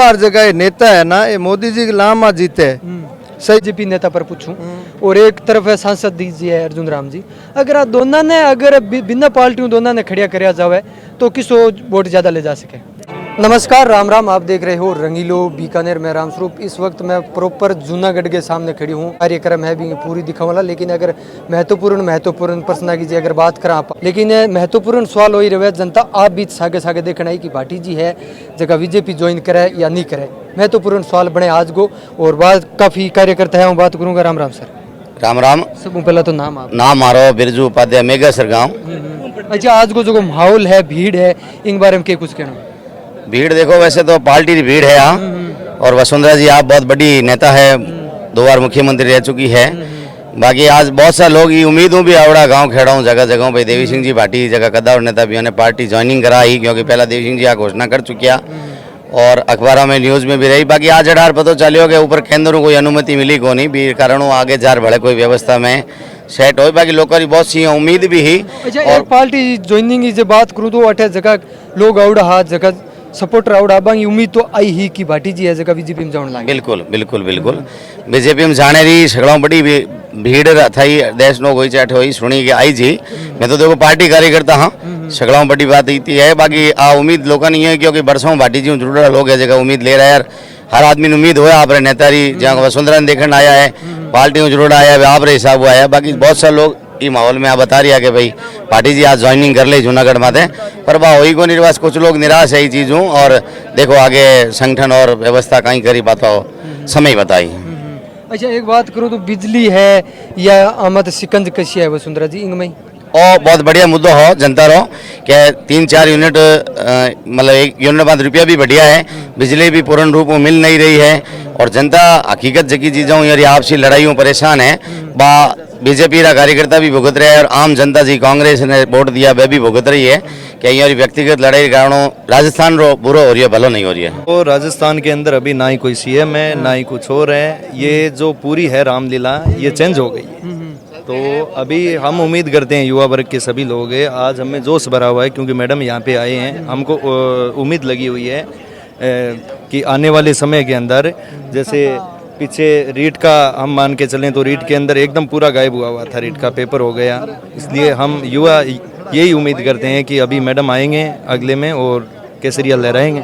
बार जगह नेता है ना, ये मोदी जी के लामा जीते है। सही बीजेपी नेता पर पूछूं, और एक तरफ है सांसद दीजिए अर्जुन राम जी, अगर आप दोनों ने अगर बिना पार्टियों दोनों ने खड़िया कराया जावे तो किसको वोट ज्यादा ले जा सके। नमस्कार, राम राम, आप देख रहे हो रंगीलो बीकानेर में रामस्वरूप। इस वक्त मैं प्रॉपर जूनागढ़ के सामने खड़ी हूँ। कार्यक्रम है भी पूरी दिखावाला, लेकिन अगर महत्वपूर्ण प्रश्न की अगर बात करा आप, लेकिन महत्वपूर्ण सवाल वही रहे जनता आप भी सागे सागे देखना है कि भाटी जी है जगह बीजेपी ज्वाइन करे या नहीं करे। महत्वपूर्ण सवाल बने आज को, और बात काफी कार्यकर्ता है, बात करूंगा। राम राम सर। राम राम। सब पहला तो नाम आप। नाम मारो बिरजू उपाध्याय, मेघासर गाँव। अच्छा, आज को जो माहौल है, भीड़ है, इन बारे में क्या कुछ कहना? भीड़ देखो, वैसे तो पार्टी की भीड़ है यहाँ, और वसुंधरा जी आप बहुत बड़ी नेता है, 2 बार मुख्यमंत्री रह चुकी है। बाकी आज बहुत सारे लोग ये उम्मीदों भी आवड़ा गांव खेड़ा हूँ जगह जगहों पे देवी सिंह जी भाटी जगह कदा और नेता भी ने पार्टी ज्वाइनिंग करा ही, क्योंकि पहला देवी सिंह जी आ घोषणा कर चुकिया और अखबारों में न्यूज़ में भी रही। बाकी आज अडार पता चलियो कि ऊपर केंद्र को कोई अनुमति मिली को नहीं भी कारण आगे जार भले कोई व्यवस्था में सेट हो। बाकी लोगों की बहुत सी उम्मीद भी ही। अच्छा, और पार्टी ज्वाइनिंग की बात करूँ तो अठे जगह लोग आवड़ा हाथ जगह सपोर्टर आवड़ा बांगी उम्मीद तो आई ही कि भाटी जी है जगह बीजेपी में जाने लगे। बिल्कुल बिल्कुल बिल्कुल बीजेपी में जाने रही सगलों बड़ी भीड़ थी देश नो कोई चाट हुई सुनी कि आई जी। मैं तो देखो पार्टी कार्यकर्ता हाँ, सगलों बड़ी बात इतनी है। बाकी आ उम्मीद लोगों नहीं है, क्योंकि बरसों भाटी जी जुड़ा लोग है जगह उम्मीद ले रहा है यार। हर आदमी ने उम्मीद हुआ आप नेता रही जहाँ वसुंधरा देखने आया है, पार्टी जुड़ा आया है, आप हिसाब आया। बाकी बहुत सारे लोग ये माहौल में आप बता रही है कि भाई पार्टी जी आज ज्वाइनिंग कर ले जूनागढ़ माते, पर वाह वही को निर्वास कुछ लोग निराश है ये चीज़ों। और देखो आगे संगठन और व्यवस्था कहीं करी बात हो समय बताई। अच्छा, एक बात करूँ तो बिजली है या आमद सिकंज कशी है वसुंधरा जी इनमें? और बहुत बढ़िया मुद्दा हो जनता रो कि 3-4 यूनिट मतलब 1 यूनिट बाद रुपया भी बढ़िया है, बिजली भी पूर्ण रूप में मिल नहीं रही है, और जनता हकीकत जगी चीज़ों यार आपसी लड़ाइयों परेशान है। बा बीजेपी का कार्यकर्ता भी भुगत रहे हैं और आम जनता जी कांग्रेस ने वोट दिया वह भी भुगत रही है कि यहाँ व्यक्तिगत लड़ाई के कारणों राजस्थान रो बुरा हो रही है, भलो नहीं हो रही है। तो राजस्थान के अंदर अभी ना ही कोई सीएम है ना ही कुछ और है। ये जो पूरी है रामलीला ये चेंज हो गई है। तो अभी हम उम्मीद करते हैं युवा वर्ग के सभी लोग हैं, आज हमें जोश भरा हुआ है क्योंकि मैडम यहाँ पे आए हैं। हमको उम्मीद लगी हुई है कि आने वाले समय के अंदर जैसे पीछे रीट का हम मान के चलें तो रीट के अंदर एकदम पूरा गायब हुआ था, रीट का पेपर हो गया। इसलिए हम युवा यही उम्मीद करते हैं कि अभी मैडम आएंगे अगले में और केसरिया लहराएंगे।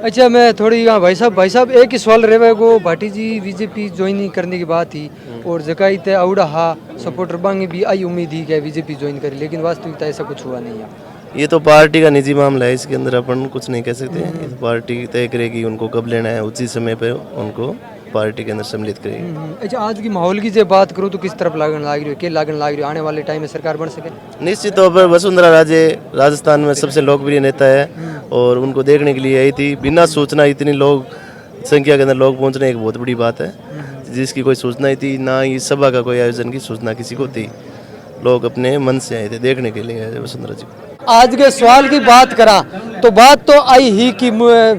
अच्छा, मैं थोड़ी भाई साहब एक ही सवाल रहे को भाटी जी बीजेपी ज्वाइन करने की बात थी और जगह ते औड़ा हा सपोर्टर बांगी भी आई उम्मीद ही कि बीजेपी ज्वाइन करी, लेकिन वास्तविकता ऐसा कुछ हुआ नहीं है। ये तो पार्टी का निजी मामला है, इसके अंदर अपन कुछ नहीं कह सकते हैं। पार्टी तय करेगी उनको कब लेना है, उसी समय पे उनको पार्टी के अंदर सम्मिलित करेगी। अच्छा, आज की माहौल की जब बात करूँ तो किस तरफ लागन लाग रही है, क्या लागन लाग रही है, आने वाले टाइम में सरकार बन सके? निश्चित तौर पर वसुंधरा राजे राजस्थान में सबसे लोकप्रिय नेता है और उनको देखने के लिए आई थी। बिना सूचना इतनी लोग संख्या के अंदर लोग पहुँचने एक बहुत बड़ी बात है, जिसकी कोई सूचना ही थी ना, इस सभा का कोई आयोजन की सूचना किसी को थी। लोग अपने मन से आए थे देखने के लिए वसुंधरा जी। आज के सवाल की बात करा तो बात तो आई ही कि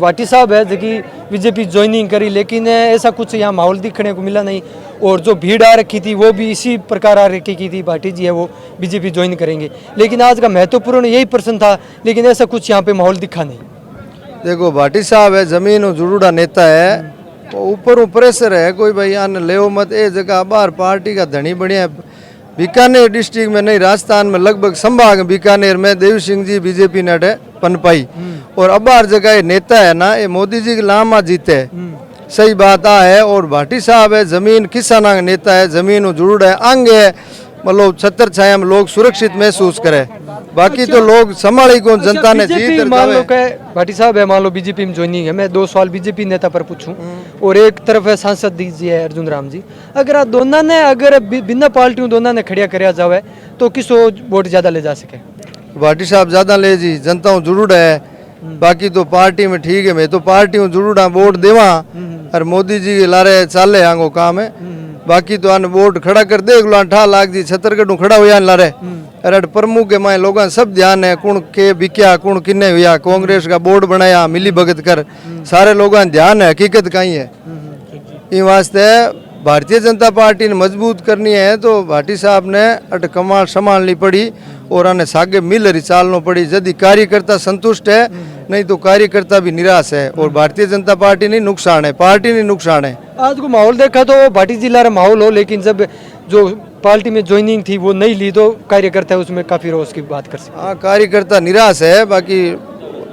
भाटी साहब है जो कि बीजेपी ज्वाइनिंग करी, लेकिन ऐसा कुछ यहाँ माहौल दिखने को मिला नहीं। और जो भीड़ आ रखी थी वो भी इसी प्रकार आ रखी की थी, भाटी जी है वो बीजेपी ज्वाइन करेंगे। लेकिन आज का महत्वपूर्ण यही प्रश्न था, लेकिन ऐसा कुछ यहाँ पे माहौल दिखा नहीं। देखो भाटी साहब है जमीन जुड़ूड़ा नेता है, ऊपर प्रेशर है कोई भाई आने ले मत, ए जगह बाहर पार्टी का धनी बढ़िया। बीकानेर डिस्ट्रिक्ट में नहीं, राजस्थान में लगभग संभाग बीकानेर में देवी सिंह जी बीजेपी ने पनपाई, और अब हर जगह नेता है ना, ये मोदी जी के लामा जीते है। सही बात आ है। और भाटी साहब है जमीन किसान नेता है, जमीन जुड़ है, अंग है, मतलब छत्र छाया में लोग सुरक्षित महसूस करे। बाकी तो लोग संभाली को जनता ने जीत। मान लो भाटी साहब है, मान लो बीजेपी में ज्वाइनिंग है, मैं 2 सवाल बीजेपी नेता पर पूछूं, और एक तरफ है सांसद दीजिए अर्जुन राम जी, अगर आप दोनों ने अगर बिना पार्टियों दोनों ने खड़िया कराया जावे तो किसको वोट ज्यादा ले जा सके? भाटी साहब ज्यादा ले जी, जनता जुड़ है। बाकी तो पार्टी में ठीक है, मैं तो पार्टी जुड़ूड़ा वोट देवा और मोदी जी के लारे चाले आंगो काम है। बाकी तो आने वोट खड़ा कर देख लो, 8 लाख जी छत्तरगढ़ खड़ा हुआ लारे। अरे प्रमुख के माए लोगों सब ध्यान है, कुण के बिक्या कुण किन्ने हुआ, कांग्रेस का बोर्ड बनाया मिली भगत कर, सारे लोगों ध्यान है, हकीकत कहीं है। इन वास्ते भारतीय जनता पार्टी ने मजबूत करनी है तो भाटी साहब ने अट कमाल संभालनी पड़ी और आने सागे मिल रही चालना पड़ी। यदि कार्यकर्ता संतुष्ट है, नहीं तो कार्यकर्ता भी निराश है और भारतीय जनता पार्टी नहीं नुकसान है, पार्टी नहीं नुकसान है। आज को माहौल देखा तो भाटी जिला का माहौल हो, लेकिन जब जो पार्टी में ज्वाइनिंग थी वो नहीं ली तो कार्यकर्ता उसमें काफी रोष की बात कर सकते। हाँ, कार्यकर्ता निराश है। बाकी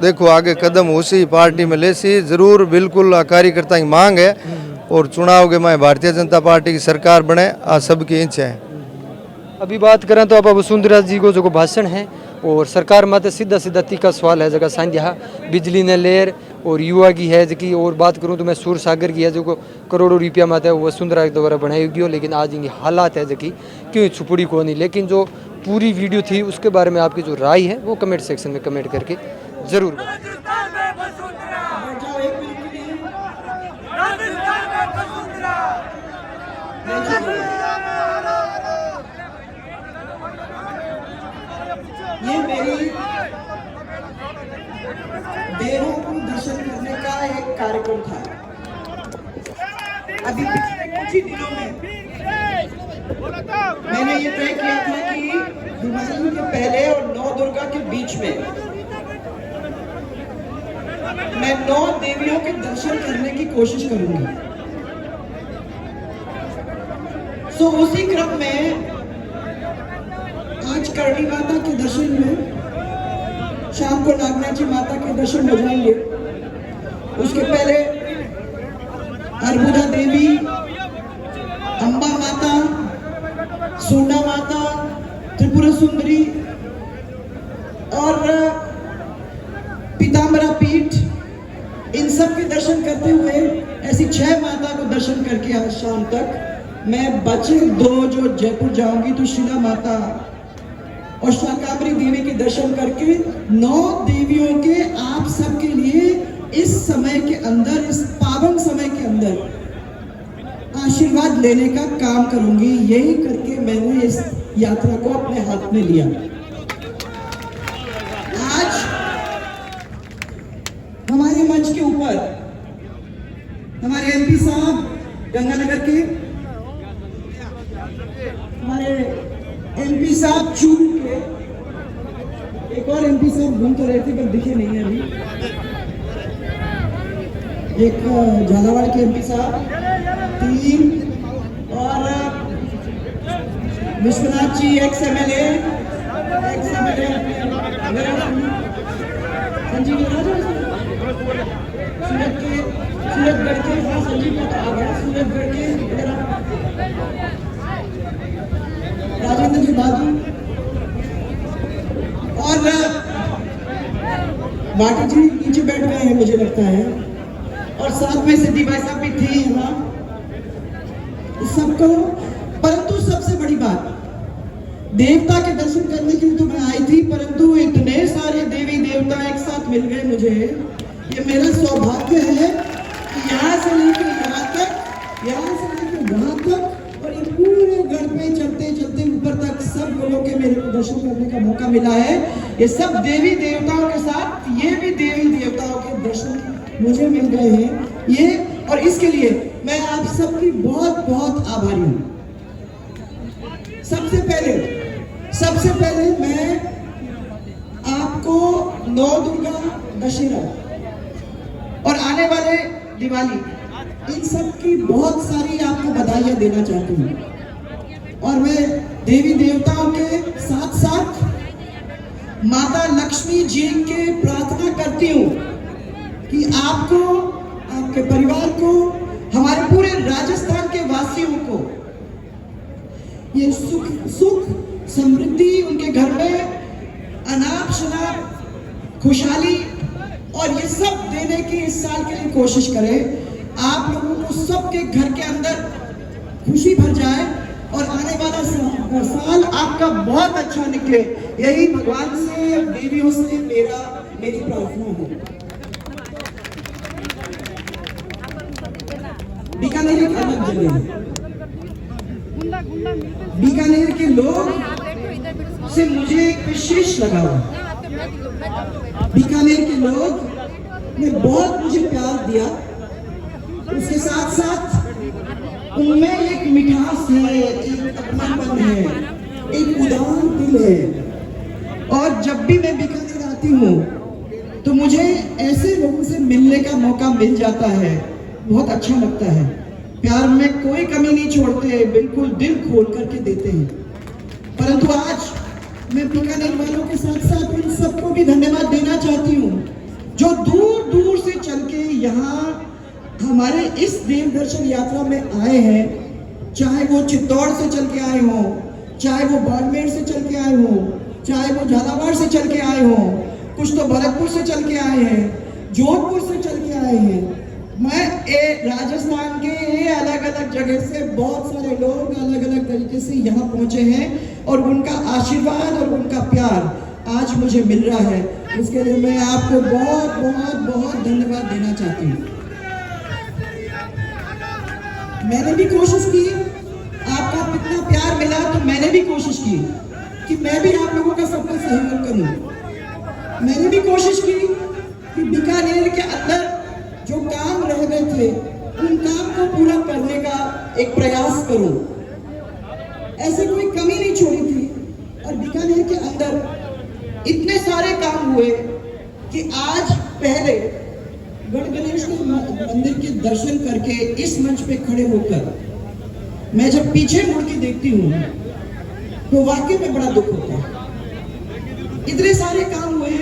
देखो आगे कदम होसी पार्टी में लेसी जरूर, बिल्कुल कार्यकर्ता की मांग है और चुनाव के में भारतीय जनता पार्टी की सरकार बने, आज सबकी इच्छा है। अभी बात करें तो आप वसुंधरा जी को जो भाषण है और सरकार मत सीधा सीधा तीखा सवाल है जगह सांझा बिजली ने लेर और युवा की है जबकि, और बात करूं तो मैं सूर सागर की है जो को करोड़ों रुपया मत है वो वसुंधरा के द्वारा बनाई गई हो, लेकिन आज इनकी हालात है जबकि क्यों छुपड़ी को नहीं। लेकिन जो पूरी वीडियो थी उसके बारे में आपकी जो राय है वो कमेंट सेक्शन में कमेंट करके जरूर बताएं। ये मेरी देवों को दर्शन करने का एक कार्यक्रम था। अभी पिछले कुछ ही दिनों में मैंने ये तय किया था कि दिवाली के पहले और 9 दुर्गा के बीच में मैं 9 देवियों के दर्शन करने की कोशिश करूंगी। सो उसी क्रम में आज करणी माता के दर्शन में, शाम को नागनाची माता के दर्शन हो जाएंगे। उसके पहले अर्बुदा देवी, अंबा माता, सोना माता, त्रिपुरा सुंदरी और पीताम्बरा पीठ, इन सब के दर्शन करते हुए ऐसी 6 माता को दर्शन करके आज शाम तक मैं बचे 2 जो जयपुर जाऊंगी तो शिला माता और शाकांबरी देवी के दर्शन करके 9 देवियों के आप सबके लिए इस समय के अंदर, इस पावन समय के अंदर आशीर्वाद लेने का काम करूंगी। यही करके मैंने इस यात्रा को अपने हाथ में लिया। आज हमारे मंच के ऊपर हमारे एमपी साहब गंगानगर के, हमारे एमपी साहब चूरू के, एक और एमपी साहब घूम तो रहे थे पर दिखे नहीं है अभी, एक झालावाड़ के एमपी साहब, 3 और विश्वनाथ जी एक्स एमएलए संजीव सूरत के, सूरतगढ़ के, हाँ संजीव का तो आ गया, सूरतगढ़ के राजेंद्र जी बाजू और वाटी जी नीचे बैठ गए हैं मुझे लगता है, और साथ में सिद्धि भाई साहब भी थे यहाँ सबको। परंतु सबसे बड़ी बात, देवता के दर्शन करने के लिए तो मैं आई थी, परंतु इतने सारे देवी देवता एक साथ मिल गए मुझे, ये मेरा सौभाग्य है कि यहाँ से लेकर यहाँ तक, यहाँ से लेकर वहाँ तक और इन पूरे गढ़ पे चलते चलते ऊपर तक सब लोगों के मेरे को दर्शन करने का मौका मिला है। ये सब देवी देवताओं के साथ ये भी देवी देवताओं के दर्शन मुझे मिल गए हैं ये, और इसके लिए मैं आप सबकी बहुत बहुत आभारी हूँ। सबसे पहले मैं आपको 9 दुर्गा दशहरा और आने वाले दिवाली, इन सब की बहुत सारी आपको बधाइयाँ देना चाहती हूँ। और मैं देवी देवताओं के साथ साथ माता लक्ष्मी जी के प्रार्थना करती हूँ कि आपको, आपके परिवार को, हमारे पूरे राजस्थान के वासियों को ये सुख समृद्धि, उनके घर में अनाप शनाप खुशहाली और ये सब देने की इस साल के लिए कोशिश करें। आप लोगों को सबके घर के अंदर खुशी भर जाए और आने वाला साल आपका बहुत अच्छा निकले, यही भगवान से, देवियों से मेरी प्रार्थना है। बीकानेर एक अलग जगह है। बीकानेर के लोग से मुझे एक विशेष लगाव है। बीकानेर के लोग ने बहुत मुझे प्यार दिया उसके साथ साथ उनमें एक मिठास है, एक अपनापन है, एक उदार दिल है। और जब भी मैं बीकानेर आती हूँ तो मुझे ऐसे लोगों से मिलने का मौका मिल जाता है, बहुत अच्छा लगता है। प्यार में कोई कमी नहीं छोड़ते, बिल्कुल दिल खोल करके देते हैं। परंतु आज मैं बीकानेर वालों के साथ साथ उन सबको भी धन्यवाद देना चाहती हूँ जो दूर दूर से चल के यहाँ हमारे इस देव दर्शन यात्रा में आए हैं। चाहे वो चित्तौड़ से चल के आए हों, चाहे वो बाड़मेर से चल के आए हों, चाहे वो झालावाड़ से चल के आए हों, कुछ तो भरतपुर से चल के आए हैं, जोधपुर से चल के आए हैं। मैं राजस्थान के अलग अलग जगह से बहुत सारे लोग अलग अलग तरीके से यहाँ पहुँचे हैं और उनका आशीर्वाद और उनका प्यार आज मुझे मिल रहा है। इसके लिए मैं आपको बहुत बहुत बहुत धन्यवाद देना चाहती हूँ। मैंने भी कोशिश की, आपका इतना प्यार मिला तो मैंने भी कोशिश की कि मैं भी आप लोगों का सबका सहयोग करूं। मैंने भी कोशिश की कि बीकानेर के अंदर जो काम रह गए थे उन काम को पूरा करने का एक प्रयास करूं। ऐसे कोई कमी नहीं छोड़ी थी और बीकानेर के अंदर इतने सारे काम हुए कि आज पहले गढ़ गणेश के मंदिर के दर्शन करके इस मंच पे खड़े होकर मैं जब पीछे मुड़ के देखती हूँ तो वाकई में बड़ा दुख होता है। इतने सारे काम हुए,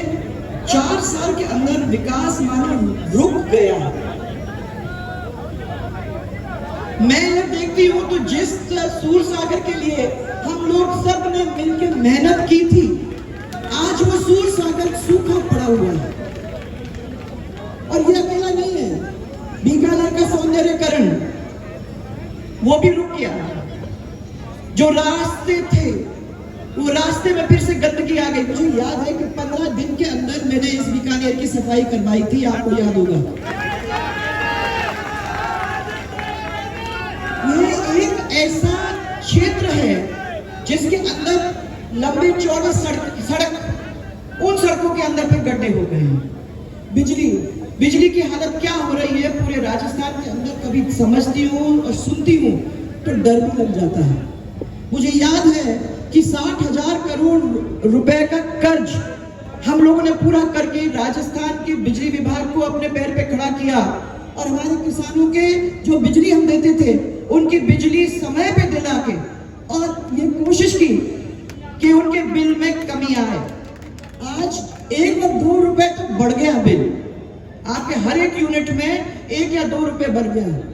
4 साल के अंदर विकास मानो रुक गया। मैं जब देखती हूँ तो जिस सूर सागर के लिए हम लोग सब ने मिलकर मेहनत की थी, आज वो सूर सागर सूखा पड़ा हुआ है। और ये अकेला नहीं है, बीकानेर का सौंदर्यकरण वो भी रुक गया। जो रास्ते थे वो रास्ते में फिर से गंदगी आ गई। मुझे याद है कि 15 दिन के अंदर मैंने इस बीकानेर की सफाई करवाई थी, आपको याद होगा। ये एक ऐसा क्षेत्र है जिसके अंदर लंबी चौड़ी सड़क, उन सड़कों के अंदर फिर गड्ढे हो गए हैं। बिजली की हालत क्या हो रही है पूरे राजस्थान के अंदर, कभी समझती हूँ और सुनती हूँ तो डर भी लग जाता है। मुझे याद है कि 60,000 करोड़ रुपए का कर्ज हम लोगों ने पूरा करके राजस्थान के बिजली विभाग को अपने पैर पे खड़ा किया और हमारे किसानों के जो बिजली हम देते थे उनकी बिजली समय पे दिला के और ये कोशिश की कि उनके बिल में कमी आए। आज 1 और 2 रुपए तो बढ़ गया बिल, आपके हर एक यूनिट में 1 या 2 रुपए बढ़ गया है।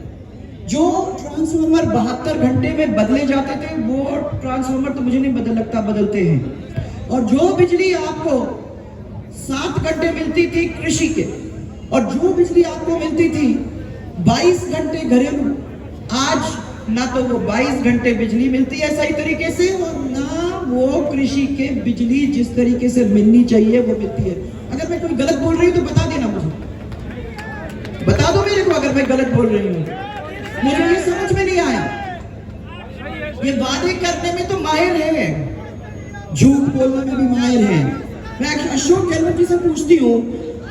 जो ट्रांसफार्मर 72 घंटे में बदले जाते थे वो ट्रांसफार्मर तो मुझे नहीं लगता बदलते हैं। और जो बिजली आपको 7 घंटे मिलती थी कृषि के और जो बिजली आपको मिलती थी 22 घंटे घरेलू, आज ना तो वो 22 घंटे बिजली मिलती है सही तरीके से और ना वो कृषि के बिजली जिस तरीके से मिलनी चाहिए वो मिलती है। अगर मैं कोई गलत बोल रही हूँ तो बता देना, मुझे बता दो मेरे को अगर मैं गलत बोल रही हूँ। मुझे ये समझ में नहीं आया। ये वादे करने में तो माहिर है, झूठ बोलने में भी माहिर है। मैं अशोक गहलोत जी से पूछती हूँ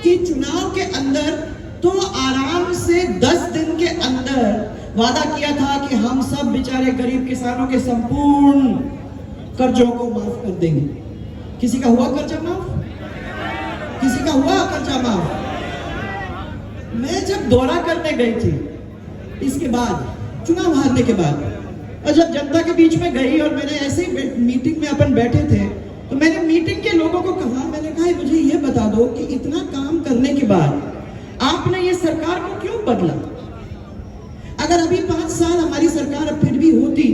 कि चुनाव के अंदर तो आराम से 10 दिन के अंदर वादा किया था कि हम सब बेचारे गरीब किसानों के संपूर्ण कर्जों को माफ कर देंगे। किसी का हुआ कर्जा माफ? किसी का हुआ कर्जा माफ? मैं जब दौरा करने गई थी इसके बाद, चुनाव हारने के बाद, और जब जनता के बीच में गई और मैंने ऐसे ही मीटिंग में अपन बैठे थे तो मैंने मीटिंग के लोगों को कहा, मैंने कहा मुझे ये बता दो कि इतना काम करने के बाद आपने ये सरकार को क्यों बदला? अगर अभी 5 साल हमारी सरकार अब फिर भी होती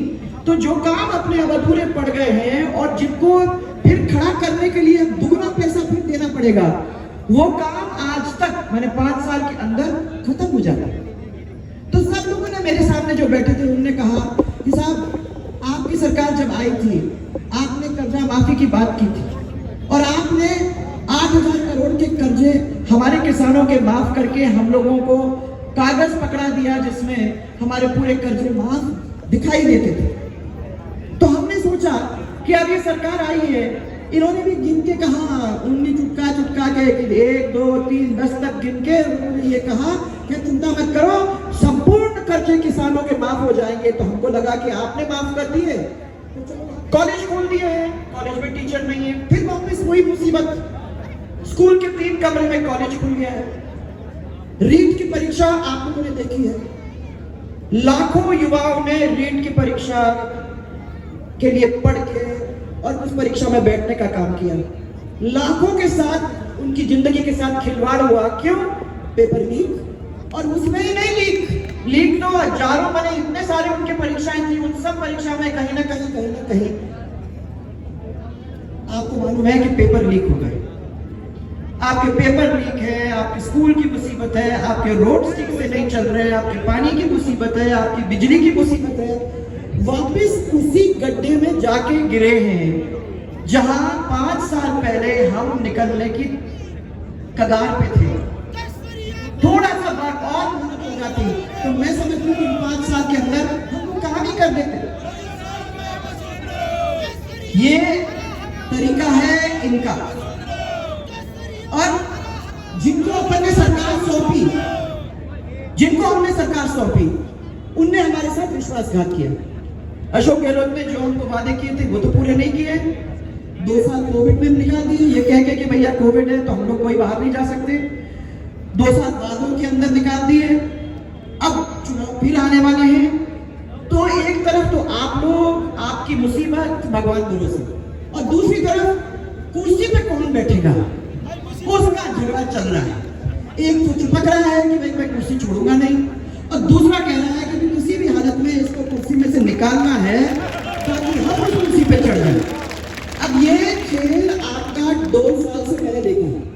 तो जो काम अपने अब अधूरे पड़ गए हैं और जिनको फिर खड़ा करने के लिए दुगना पैसा फिर देना पड़ेगा, वो काम आज तक मैंने 5 साल के अंदर खत्म हो जाता। तो सब लोगों ने मेरे सामने जो बैठे थे उन्होंने कहा कि साहब आपकी सरकार जब आई थी आपने कर्जा माफी की बात की थी और आपने 8,000 करोड़ के कर्जे हमारे किसानों के माफ करके हम लोगों को कागज पकड़ा दिया जिसमें हमारे पूरे कर्जे माफ दिखाई देते थे। तो हमने सोचा कि अब ये सरकार आई है, इन्होंने भी गिन के कहा, उंगली चुटका के 1 2 3 10 तक गिन के उन्होंने ये कहा कि चिंता मत करो, संपूर्ण कर्जे किसानों के माफ हो जाएंगे, तो हमको लगा कि आपने माफ कर दिए, कॉलेज खोल दिए हैं, कॉलेज में टीचर नहीं है, फिर वापस वही मुसीबत, स्कूल के 3 कमरे में कॉलेज खुल गया है। रीट की परीक्षा आप लोगों ने देखी है, लाखों युवाओं ने रीट की परीक्षा के लिए पढ़ के और उस परीक्षा में बैठने का काम किया, लाखों के साथ उनकी जिंदगी के साथ खिलवाड़ हुआ। क्यों? Paper leak. और उसमें ही नहीं लीक तो हजारों बने, इतने सारे उनके परीक्षाएं थी, उन सब परीक्षा में कहीं ना कहीं आपको मालूम है कि पेपर लीक हो गए। आपके पेपर लीक है, आपके स्कूल की मुसीबत है, आपके रोड ठीक से नहीं चल रहे हैं, आपके पानी की मुसीबत है, आपकी बिजली की मुसीबत है, वापस उसी गड्ढे में जाके गिरे हैं जहां 5 साल पहले हम निकलने की कगार पे थे। थोड़ा सा बात और मेहनत हो जाती तो मैं समझती हूँ कि 5 साल के अंदर हम लोग काम ही कर देते। ये तरीका है इनका। और जिनको हमने सरकार सौंपी उनने हमारे साथ विश्वासघात किया। अशोक गहलोत ने जो हमको वादे किए थे वो तो पूरे नहीं किए। 2 साल कोविड में निकाल दिए, ये कह के कि भैया कोविड है तो हम लोग कोई बाहर नहीं जा सकते। 2 साल वादों के अंदर निकाल दिए। अब चुनाव फिर आने वाले हैं, तो एक तरफ तो आप लोग, आपकी मुसीबत भगवान भरोसे, और दूसरी तरफ कुर्सी पे कौन बैठेगा उसका झगड़ा चल रहा है। एक तो चिपक रहा है कि भाई मैं कुर्सी छोड़ूंगा नहीं, और दूसरा कह रहा है कि किसी भी हालत में इसको कुर्सी में से निकालना है ताकि हम उस कुर्सी पे चढ़ जाए। अब ये खेल आपका 2 साल से मैंने देखा है।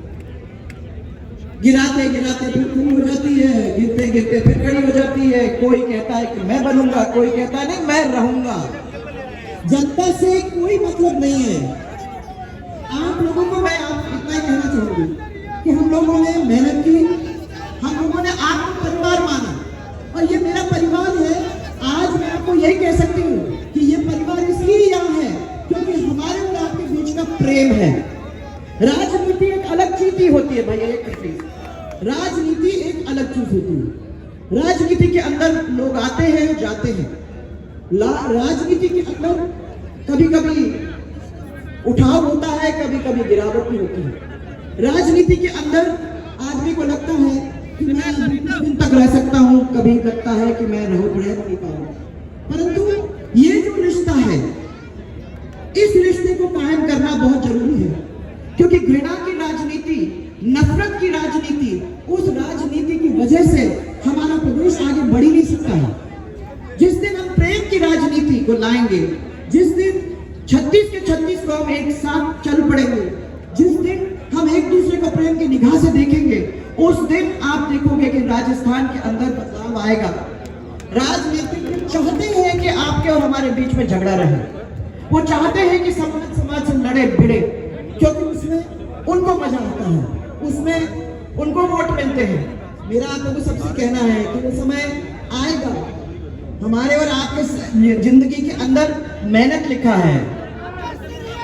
गिराते गिराते फिर खड़ी हो जाती है, गिरते गिरते फिर खड़ी हो जाती है। कोई कहता है कि मैं बनूंगा, कोई कहता है नहीं मैं रहूंगा। जनता से कोई मतलब नहीं है। आप लोगों को मैं आप इतना ही कहना चाहूंगी कि हम लोगों ने मेहनत की, हम लोगों ने आपको परिवार माना, और ये मेरा परिवार है। आज मैं आपको यही कह सकती हूँ कि ये परिवार इसलिए यहाँ है क्योंकि हमारे और आपके बीच का प्रेम है। राजनीति एक अलग चीज होती है भाई, राजनीति एक अलग चीज होती है। राजनीति के अंदर लोग आते हैं जाते हैं। राजनीति के अंदर कभी कभी उठाव होता है, कभी कभी गिरावट भी होती है। राजनीति के अंदर आदमी को लगता है कि मैं दिन तक रह सकता हूं, कभी लगता है कि मैं रह नहीं पाऊंगा। परंतु ये जो रिश्ता है, इस रिश्ते को कायम करना बहुत जरूरी है, क्योंकि घृणा की राजनीति, नफरत की राजनीति, उस राजनीति की वजह से हमारा प्रदेश आगे बढ़ ही नहीं सकता है। जिस दिन हम प्रेम की राजनीति को लाएंगे, जिस दिन 36 के 36 कौम एक साथ चल पड़ेंगे, जिस दिन हम एक दूसरे को प्रेम की निगाह से देखेंगे, उस दिन आप देखोगे कि राजस्थान के अंदर बदलाव आएगा। राजनीतिक चाहते हैं कि आपके और हमारे बीच में झगड़ा रहे, वो चाहते हैं कि समाज से लड़े भिड़े, क्योंकि उसमें उनको मजा आता है, उसमें उनको वोट मिलते हैं। मेरा आप लोगों को सबसे कहना है कि वो समय आएगा, हमारे और आपके जिंदगी के अंदर मेहनत लिखा है।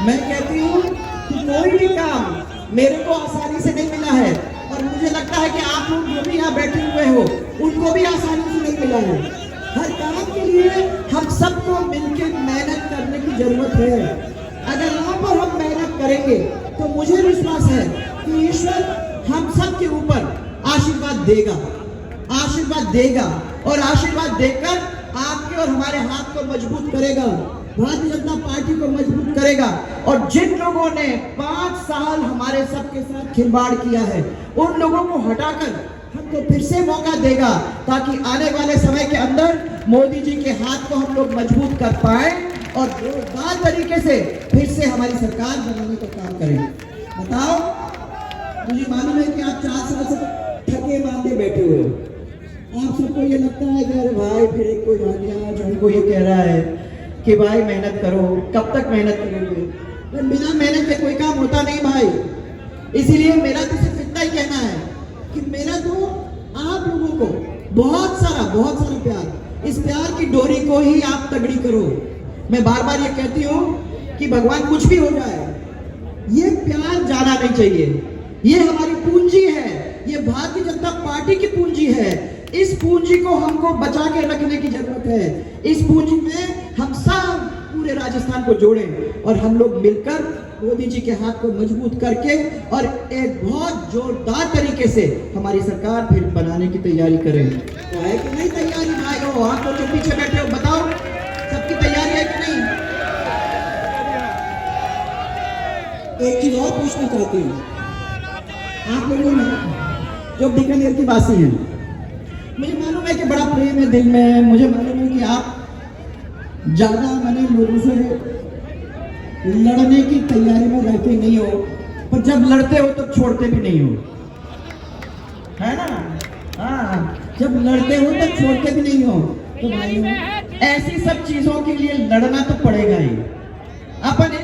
मैं कहती हूँ कि कोई भी काम मेरे को आसानी से नहीं मिला है, और मुझे लगता है कि आप लोग जो भी यहाँ बैठे हुए हो उनको भी आसानी से नहीं मिला है। हर काम के लिए हम सबको मिलकर मेहनत करने की जरूरत है। अगर यहाँ पर हम मेहनत करेंगे तो मुझे विश्वास है कि ईश्वर हम सब के ऊपर आशीर्वाद देगा, और आशीर्वाद देकर आपके और हमारे हाथ को मजबूत करेगा, भारतीय जनता पार्टी को मजबूत करेगा। और जिन लोगों ने 5 साल हमारे सबके साथ खिलवाड़ किया है, उन लोगों को हटाकर हमको फिर से मौका देगा, ताकि आने वाले समय के अंदर मोदी जी के हाथ को हम लोग मजबूत कर पाए और जोरदार तरीके से फिर से हमारी सरकार बनाने का काम करें। बताओ, मुझे मालूम है कि आप 4 साल से थके मांदे बैठे हुए हो। आप सबको ये लगता है कि अरे भाई फिर एक कोई आ गया जो हमको ये कह रहा है कि भाई मेहनत करो, कब तक मेहनत करोगे? बिना मेहनत के कोई काम होता नहीं भाई। इसीलिए मेरा तो सिर्फ इतना ही कहना है कि मेरा तो आप लोगों को बहुत सारा प्यार, इस प्यार की डोरी को ही आप तगड़ी करो। मैं बार बार ये कहती हूँ कि भगवान कुछ भी हो जाए, ये प्यार जाना नहीं चाहिए। ये हमारी पूंजी है, ये भारतीय जनता पार्टी की पूंजी है इस पूंजी को हमको बचा के रखने की जरूरत है। इस पूंजी में हम सब पूरे राजस्थान को जोड़ें और हम लोग मिलकर मोदी जी के हाथ को मजबूत करके और एक बहुत जोरदार तरीके से हमारी सरकार फिर बनाने की तैयारी करें। तो है कि नहीं तैयारी भाइयों? आप लोग जो पीछे बैठे हो बताओ, सबकी तैयारी है कि नहीं? एक चीज और पूछना चाहती हूँ, आप लोगों में जो बीकानेर की वासी हैं, मुझे मालूम है कि बड़ा प्रेम है दिल में, मुझे मालूम है कि आप ज्यादा मैंने लोगों से लड़ने की तैयारी में रहते नहीं हो, पर जब लड़ते हो तो छोड़ते भी नहीं हो, है ना? हाँ, जब लड़ते हो तो छोड़ते भी नहीं हो। तो भाइयों, ऐसी सब चीजों के लिए लड़ना तो पड़ेगा ही। अपन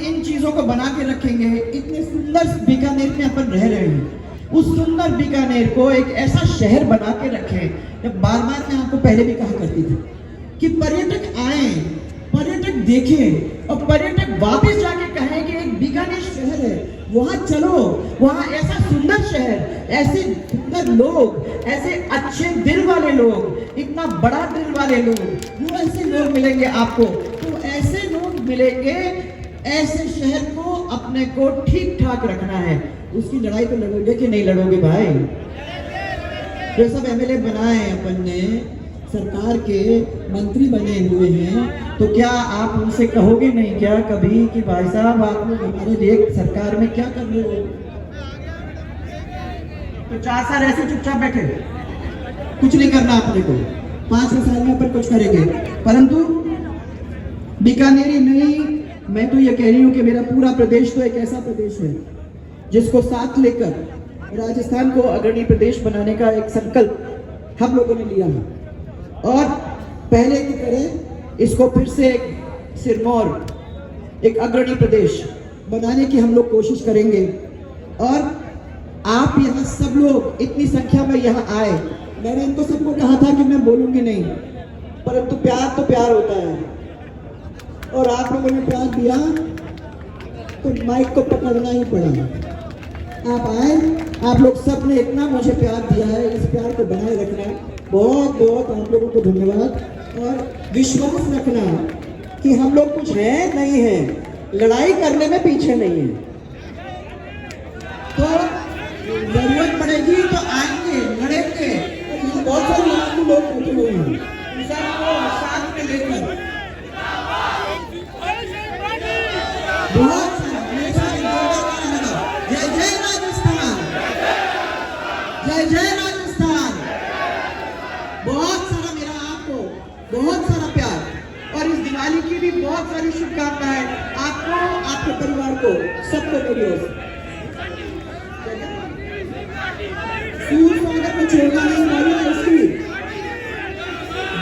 इन चीजों को बना के रखेंगे। इतने सुंदर बीकानेर में अपन रह रहे हैं, उस सुंदर बीकानेर को एक ऐसा शहर बना के रखें। जब बार बार मैं आपको पहले भी कहा करती थी कि पर्यटक आए, पर्यटक देखें और पर्यटक वापस जाके कहें कि एक बीकानेर शहर है, वहां चलो, वहां ऐसा सुंदर शहर, ऐसे सुंदर लोग, ऐसे अच्छे दिल वाले लोग, इतना बड़ा दिल वाले लोग, वो ऐसे लोग मिलेंगे आपको। तो ऐसे लोग मिलेंगे, ऐसे शहर को अपने को ठीक ठाक रखना है। उसकी लड़ाई तो लड़ोगे कि नहीं लड़ोगे भाई? जो सब एमएलए बनाए अपन ने, सरकार के मंत्री बने हुए हैं, तो क्या आप उनसे कहोगे नहीं क्या कभी कि भाई साहब आप लोग हमारे लिए सरकार में क्या कर रहे हो? तो 4 साल ऐसे चुपचाप बैठे, कुछ नहीं करना अपने को। 5 साल में अपन कुछ करेंगे। परंतु बीकानेरी नहीं, मैं तो ये कह रही हूँ कि मेरा पूरा प्रदेश तो एक ऐसा प्रदेश है जिसको साथ लेकर राजस्थान को अग्रणी प्रदेश बनाने का एक संकल्प हम लोगों ने लिया है। और पहले की तरह इसको फिर से एक सिरमौर, एक अग्रणी प्रदेश बनाने की हम लोग कोशिश करेंगे। और आप यहाँ सब लोग इतनी संख्या में यहाँ आए, मैंने इनको सबको कहा था कि मैं बोलूंगी नहीं, परंतु प्यार तो प्यार होता है, और आप लोगों ने प्यार दिया तो माइक को पकड़ना ही पड़ा। आप आए, आप लोग सब ने इतना मुझे प्यार दिया है, इस प्यार को बनाए रखना। बहुत बहुत आप लोगों को धन्यवाद। और विश्वास रखना कि हम लोग कुछ है नहीं है, लड़ाई करने में पीछे नहीं है। तो जरूरत पड़ेगी तो आएंगे, लड़ेंगे। तो बहुत सारे लोग बैठे हुए हैं, सबको साथ में लेकर बहुत जय जय राजस्थान, जय जय राजस्थान। बहुत सारा मेरा आपको बहुत सारा प्यार, और इस दिवाली की भी बहुत सारी शुभकामनाएं आपको, आपके परिवार को, सबको मेरी ओर से। सूर स्वागत में छोड़ना नहीं, मालूम है उसकी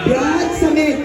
ब्याज समेत